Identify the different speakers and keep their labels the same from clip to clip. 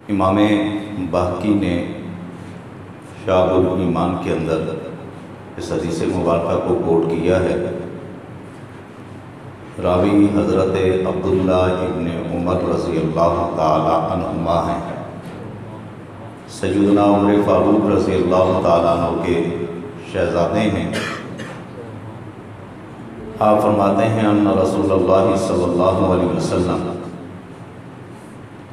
Speaker 1: امام بہقی نے شعب الایمان کے اندر اس حدیث مبارکہ کو کوٹ کیا ہے۔ راوی حضرت عبداللہ ابن عمر رضی اللہ تعالی عنہما ہیں۔ سیدنا عمر فاروق رضی اللہ تعالیٰ عنہ کے شہزادے ہیں۔ آپ فرماتے ہیں ان رسول اللہ صلی اللہ علیہ وسلم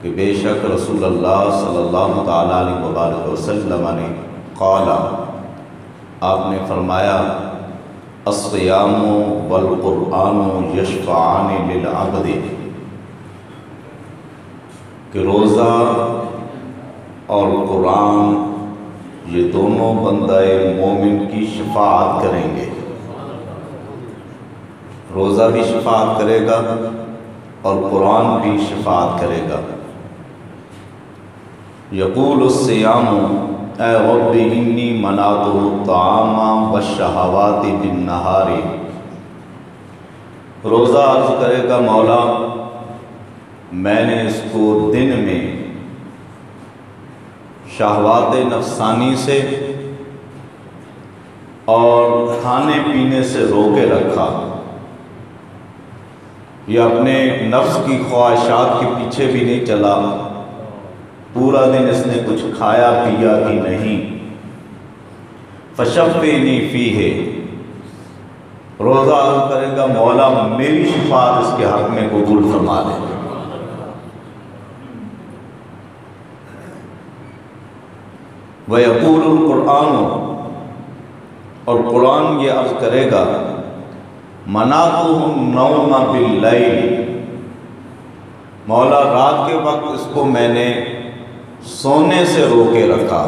Speaker 1: کہ بے شک رسول اللہ صلی اللہ تعالیٰ علیہ وآلہ وسلم نے قال، آپ نے فرمایا الصیام والقرآن یشفعان للعبد، کہ روزہ اور قرآن یہ دونوں بندہ مومن کی شفاعت کریں گے۔ روزہ بھی شفاعت کرے گا اور قرآن بھی شفاعت کرے گا۔ یقول الصیام اے رب انی منعت الطعام والشہوات بالنہار، روزہ عرض کرے گا مولا میں نے اس کو دن میں شہوات نفسانی سے اور کھانے پینے سے روکے رکھا، یہ اپنے نفس کی خواہشات کے پیچھے بھی نہیں چلا، پورا دن اس نے کچھ کھایا پیا ہی نہیں۔ فشفینی فیہ، روزہ عرض کرے گا مولا میری شفاعت اس کے حق میں قبول فرما دے۔ وَيَقُولُ الْقُرْآنُ، اور قرآن یہ عرض کرے گا مَنَعْتُهُ النَّوْمَ بِاللَّيْلِ، مولا رات کے وقت اس کو میں نے سونے سے روکے رکھا۔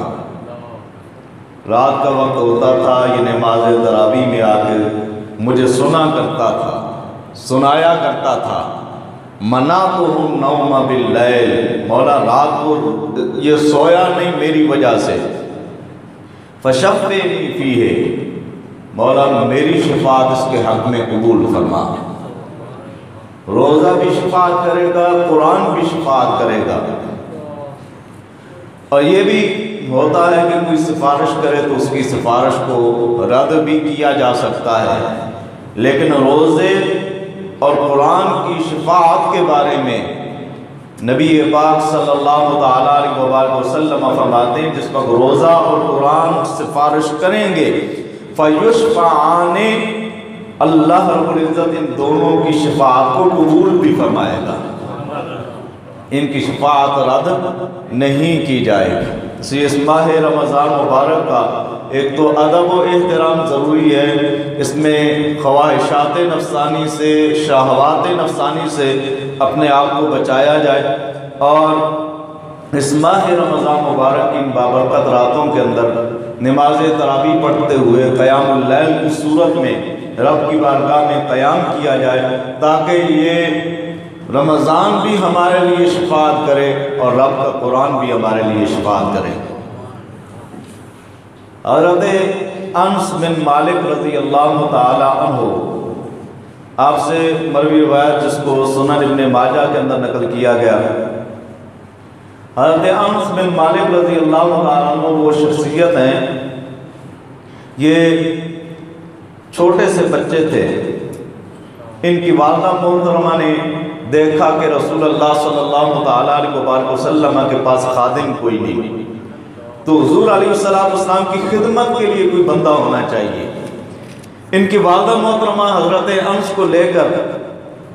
Speaker 1: رات کا وقت ہوتا تھا، یہ نماز تراویح میں آ کے مجھے سنا کرتا تھا، سنایا کرتا تھا۔ منعتہ النوم باللیل، مولا رات کو یہ سویا نہیں میری وجہ سے۔ فشفینی فیہ، مولا میری شفاعت اس کے حق میں قبول فرما۔ روزہ بھی شفاعت کرے گا، قرآن بھی شفاعت کرے گا۔ اور یہ بھی ہوتا ہے کہ کوئی سفارش کرے تو اس کی سفارش کو رد بھی کیا جا سکتا ہے، لیکن روزے اور قرآن کی شفاعت کے بارے میں نبی پاک صلی اللہ تعالیٰ علیہ وآلہ وسلم فرماتے ہیں جس وقت روزہ اور قرآن سفارش کریں گے فَيُشْفَعَانِ، اللہ رب العزت ان دونوں کی شفاعت کو قبول بھی فرمائے گا، ان کی شفاعت رد نہیں کی جائے گی۔ اس ماہ رمضان مبارک کا ایک تو ادب و احترام ضروری ہے، اس میں خواہشات نفسانی سے، شہوات نفسانی سے اپنے آپ کو بچایا جائے، اور اس ماہ رمضان مبارک کی ان بابرکت راتوں کے اندر نماز تراویح پڑھتے ہوئے قیام اللیل کی صورت میں رب کی بارگاہ میں قیام کیا جائے، تاکہ یہ رمضان بھی ہمارے لیے شفاعت کرے اور رب کا قرآن بھی ہمارے لیے شفاعت کرے۔ حضرت انس بن مالک رضی اللہ تعالی عنہ، آپ سے مروی روایت جس کو سنن ابن ماجہ کے اندر نقل کیا گیا ہے، حضرت انس بن مالک رضی اللہ تعالی عنہ وہ شخصیت ہیں، یہ چھوٹے سے بچے تھے، ان کی والدہ محترمہ نے دیکھا کہ رسول اللہ صلی اللہ تعالیٰ علیہ وآلہ وسلم کے پاس خادم کوئی نہیں، تو حضور علیہ السلام کی خدمت کے لیے کوئی بندہ ہونا چاہیے۔ ان کی والدہ محترمہ حضرت انس کو لے کر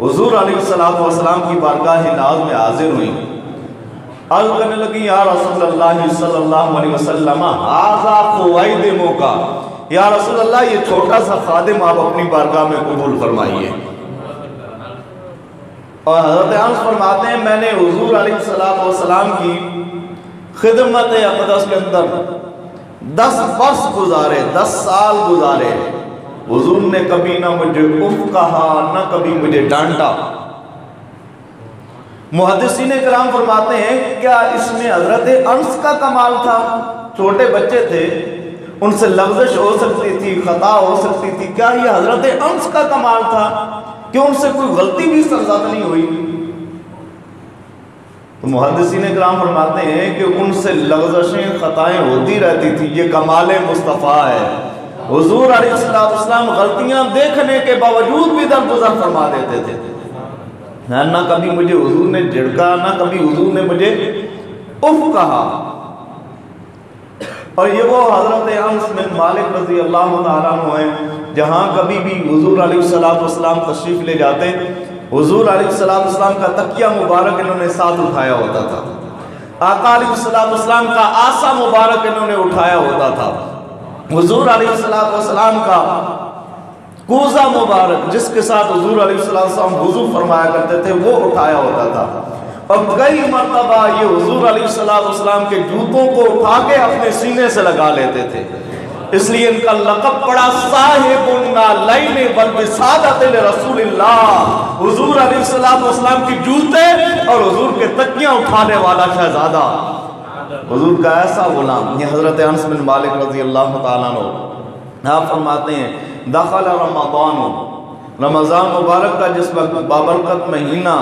Speaker 1: حضور علیہ السلام کی بارگاہ ناز میں حاضر ہوئی، عرض کرنے لگی یا رسول اللہ صلی اللہ علیہ وسلم ھذا خویدمو کا، یا رسول اللہ یہ چھوٹا سا خادم آپ اپنی بارگاہ میں قبول فرمائیے۔ اور حضرت انس فرماتے ہیں میں نے حضور علیہ السلام کی خدمت اقدس کے اندر 10 برس گزارے، 10 سال گزارے، حضور نے کبھی نہ مجھے اف کہا نہ کبھی مجھے ڈانٹا۔ محدثین کرام فرماتے ہیں کیا اس میں حضرت انس کا کمال تھا؟ چھوٹے بچے تھے، ان سے لغزش ہو سکتی تھی، خطا ہو سکتی تھی، کیا یہ حضرت انس کا کمال تھا کہ ان سے کوئی غلطی بھی سرزد نہیں ہوئی؟ تو محدثین کرام فرماتے ہیں کہ ان سے لغزشیں خطائیں ہوتی رہتی تھی، یہ کمال مصطفیٰ ہے۔ حضور علیہ السلام غلطیاں دیکھنے کے باوجود بھی درگزر فرما دیتے تھے، نہ کبھی مجھے حضور نے جھڑکا، نہ کبھی حضور نے مجھے اف کہا۔ اور یہ وہ حضرت انس بن مالک رضی اللہ تعالیٰ عنہ ہیں، جہاں کبھی بھی حضور علیہ السلام تشریف لے جاتے، حضور علیہ السلام کا تکیہ مبارک انہوں نے ساتھ اٹھایا ہوتا تھا، آقا علیہ السلام کا آسا مبارک انہوں نے اٹھایا ہوتا تھا، حضور علیہ السلام کا کوزہ مبارک جس کے ساتھ حضور علیہ السلام وضو فرمایا کرتے تھے وہ اٹھایا ہوتا تھا، اور کئی مرتبہ یہ حضور علیہ السلام کے جوتوں کو اٹھا کے اپنے سینے سے لگا لیتے تھے، اس لیے ان کا لقب پڑا صاحب النعلین والوسادۃ لرسول اللہ، حضور علیہ السلام کی جوتے اور حضور کے تکیاں اٹھانے والا شہزادہ، حضور کا ایسا غلام۔ یہ حضرت انس بن مالک رضی اللہ تعالیٰ عنہ آپ فرماتے ہیں دخل رمضان مبارک کا جس وقت بابرکت مہینہ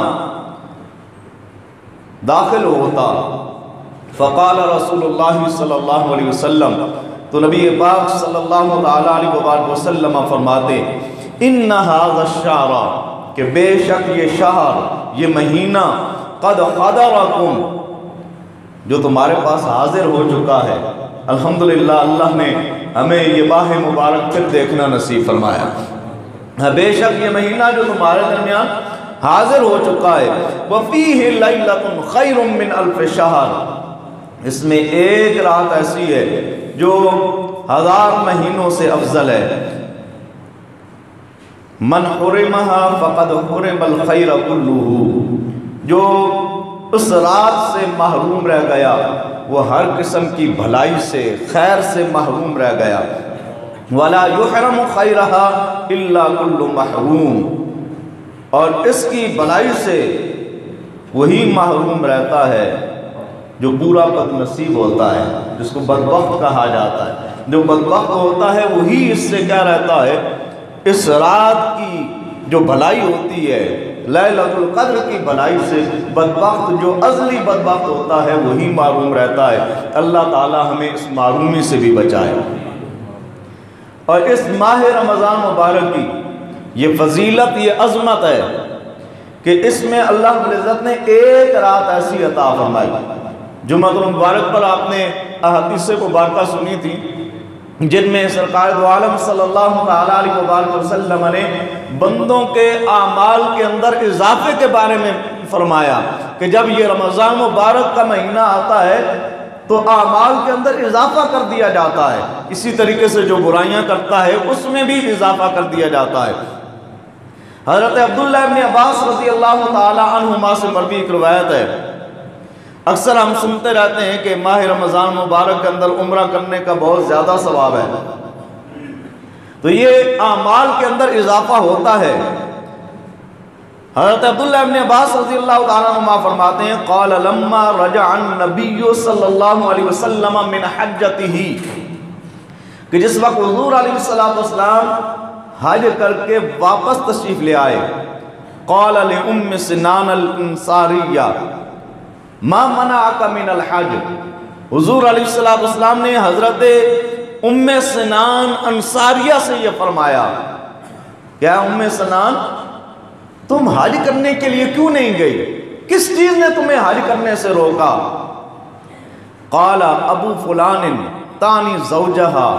Speaker 1: داخل ہوتا، فقال رسول اللہ صلی اللہ علیہ وسلم، تو نبی پاک صلی اللہ تعالیٰ علیہ وسلم فرماتے ان ھذا الشہر، کہ بے شک یہ شہر، یہ مہینہ، قد حضرکم، جو تمہارے پاس حاضر ہو چکا ہے۔ الحمدللہ اللہ نے ہمیں یہ ماہ مبارک پھر دیکھنا نصیب فرمایا، بے شک یہ مہینہ جو تمہارے درمیان حاضر ہو چکا ہے، وفیہ لیلۃ خیر من الف شہر، اس میں ایک رات ایسی ہے جو 1000 مہینوں سے افضل ہے، من حرمہا فقد حرم الخیر کلہ، جو اس رات سے محروم رہ گیا وہ ہر قسم کی بھلائی سے، خیر سے محروم رہ گیا، ولا یحرم خیرہا الا کل محروم، اور اس کی بھلائی سے وہی محروم رہتا ہے جو پورا بد نصیب ہوتا ہے، جس کو بدبخت کہا جاتا ہے، جو بدبخت ہوتا ہے وہی اس سے کیا رہتا ہے، اس رات کی جو بھلائی ہوتی ہے لیلۃ القدر کی بھلائی سے بدبخت جو ازلی بدبخت ہوتا ہے وہی محروم رہتا ہے۔ اللہ تعالی ہمیں اس محرومی سے بھی بچائے۔ اور اس ماہ رمضان مبارک کی یہ فضیلت، یہ عظمت ہے کہ اس میں اللہ رب العزت نے ایک رات ایسی عطا فرمائی۔ جمعہ المبارک پر آپ نے احادیث مبارکہ سنی تھی جن میں سرکار دو عالم صلی اللہ تعالیٰ علیہ وسلم نے بندوں کے اعمال کے اندر اضافے کے بارے میں فرمایا کہ جب یہ رمضان مبارک کا مہینہ آتا ہے تو اعمال کے اندر اضافہ کر دیا جاتا ہے، اسی طریقے سے جو برائیاں کرتا ہے اس میں بھی اضافہ کر دیا جاتا ہے۔ حضرت عبداللہ ابن عباس رضی اللہ تعالیٰ عنہما سے مروی ایک روایت ہے، اکثر ہم سنتے رہتے ہیں کہ ماہ رمضان مبارک کے اندر عمرہ کرنے کا بہت زیادہ ثواب ہے، تو یہ اعمال کے اندر اضافہ ہوتا ہے۔ حضرت عبداللہ ابن عباس رضی اللہ تعالیٰ عنہ فرماتے ہیں قال لما رجع النبی صلی اللہ علیہ وسلم من حجتہ، کہ جس وقت حضور علیہ السلام حج کر کے واپس تشریف لے آئے، قال لأم سنان الانصاریہ ما منعک من الحج، حضور علیہ السلام نے حضرت ام سنان انصاریہ سے یہ فرمایا، کیا ام سنان تم حج کرنے کے لیے کیوں نہیں گئی، کس چیز نے تمہیں حج کرنے سے روکا؟ قال ابو فلان تانی زوجہا،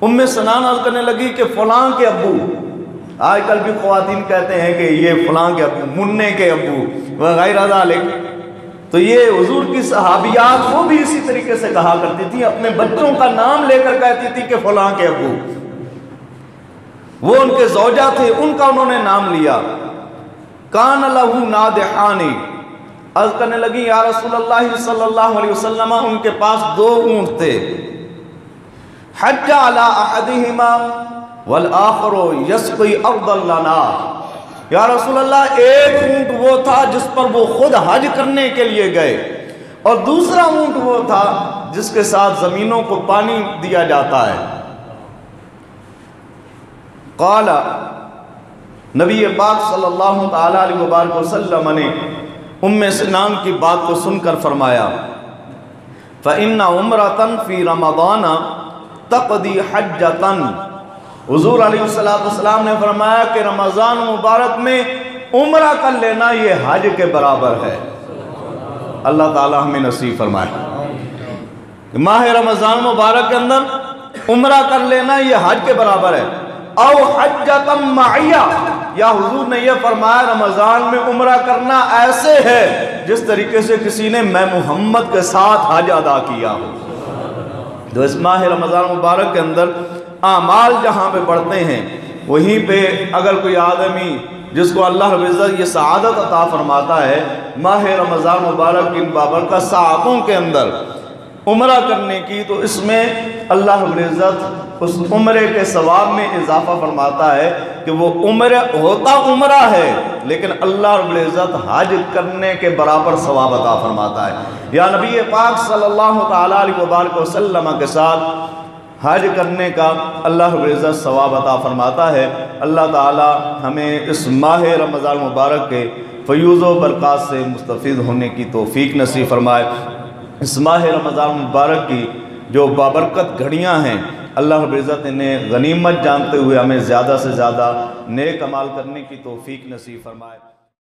Speaker 1: ام سنان عرض کرنے لگی کہ فلاں کے ابو، آج کل بھی خواتین کہتے ہیں کہ یہ فلاں کے ابو، مننے کے ابو وغیرہ ذالک، تو یہ حضور کی صحابیات وہ بھی اسی طریقے سے کہا کرتی تھی، اپنے بچوں کا نام لے کر کہتی تھی کہ فلاں کے ابو، وہ ان کے زوجہ تھے ان کا انہوں نے نام لیا۔ کان لہو نادحانی، عرض کرنے لگی یا رسول اللہ صلی اللہ علیہ وسلم ان کے پاس 2 اونٹ تھے، حج علی احدہما والآخر یسقی ارضا لنا، یا رسول اللہ ایک اونٹ وہ تھا جس پر وہ خود حج کرنے کے لیے گئے، اور دوسرا اونٹ وہ تھا جس کے ساتھ زمینوں کو پانی دیا جاتا ہے۔ قال، نبی پاک صلی اللہ تعالیٰ علیہ وسلم نے سنان کی بات کو سن کر فرمایا فَإِنَّ عُمْرَةً فِي رَمَضَانَ تَقْضِي حَجَّةً، حضور علیہ السلام نے فرمایا کہ رمضان مبارک میں عمرہ کر لینا یہ حج کے برابر ہے۔ اللہ تعالیٰ ہمیں نصیب فرمائے کہ ماہ رمضان مبارک کے اندر عمرہ کر لینا یہ حج کے برابر ہے۔ او حجۃ معیہ، یا حضور نے یہ فرمایا رمضان میں عمرہ کرنا ایسے ہے جس طریقے سے کسی نے میں محمد کے ساتھ حج ادا کیا ہو۔ تو اس ماہ رمضان مبارک کے اندر اعمال جہاں پہ بڑھتے ہیں، وہیں پہ اگر کوئی آدمی جس کو اللہ رب العزت یہ سعادت عطا فرماتا ہے ماہ رمضان مبارک کی ان بابرکت ساعتوں کے اندر عمرہ کرنے کی، تو اس میں اللہ رب العزت اس عمرے کے ثواب میں اضافہ فرماتا ہے کہ وہ عمرہ ہوتا عمرہ ہے لیکن اللہ رب العزت حج کرنے کے برابر ثواب عطا فرماتا ہے۔ یا نبی پاک صلی اللہ تعالیٰ علیہ وآلہ وسلم کے ساتھ حج کرنے کا اللہ رب العزت ثواب عطا فرماتا ہے۔ اللہ تعالیٰ ہمیں اس ماہ رمضان مبارک کے فیوز و برکات سے مستفید ہونے کی توفیق نصیب فرمائے۔ اس ماہ رمضان مبارک کی جو بابرکت گھڑیاں ہیں، اللہ رب العزت انہیں غنیمت جانتے ہوئے ہمیں زیادہ سے زیادہ نیک عمال کرنے کی توفیق نصیب فرمائے۔